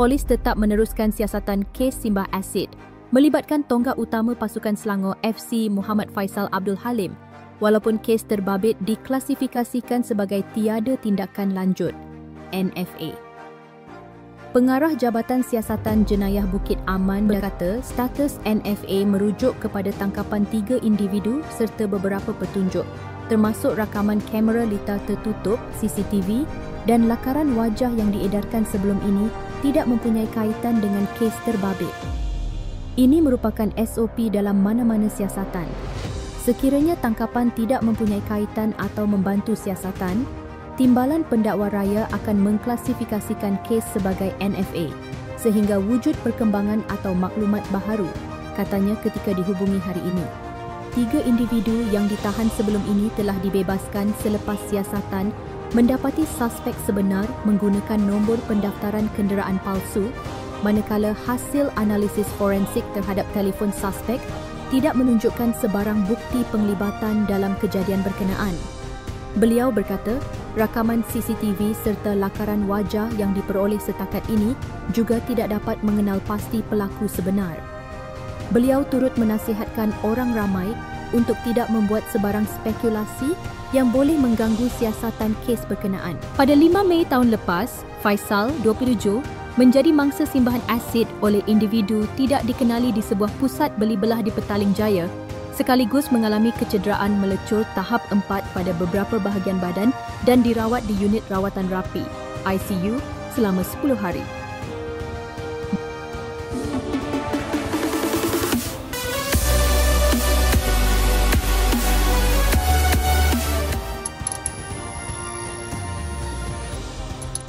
polis tetap meneruskan siasatan kes simbah asid melibatkan tonggak utama pasukan Selangor FC Muhammad Faisal Abdul Halim walaupun kes terbabit diklasifikasikan sebagai tiada tindakan lanjut, NFA. Pengarah Jabatan Siasatan Jenayah Bukit Aman berkata status NFA merujuk kepada tangkapan 3 individu serta beberapa petunjuk termasuk rakaman kamera litar tertutup CCTV dan lakaran wajah yang diedarkan sebelum ini tidak mempunyai kaitan dengan kes terbabit. Ini merupakan SOP dalam mana-mana siasatan. Sekiranya tangkapan tidak mempunyai kaitan atau membantu siasatan, Timbalan Pendakwa Raya akan mengklasifikasikan kes sebagai NFA sehingga wujud perkembangan atau maklumat baharu, katanya ketika dihubungi hari ini. 3 individu yang ditahan sebelum ini telah dibebaskan selepas siasatan mendapati suspek sebenar menggunakan nombor pendaftaran kenderaan palsu, manakala hasil analisis forensik terhadap telefon suspek tidak menunjukkan sebarang bukti penglibatan dalam kejadian berkenaan. Beliau berkata, rakaman CCTV serta lakaran wajah yang diperoleh setakat ini juga tidak dapat mengenal pasti pelaku sebenar. Beliau turut menasihatkan orang ramai untuk tidak membuat sebarang spekulasi yang boleh mengganggu siasatan kes berkenaan. Pada 5 Mei tahun lepas, Faisal, 27, menjadi mangsa simbahan asid oleh individu tidak dikenali di sebuah pusat beli belah di Petaling Jaya sekaligus mengalami kecederaan melecur tahap 4 pada beberapa bahagian badan dan dirawat di unit rawatan rapi ICU selama 10 hari.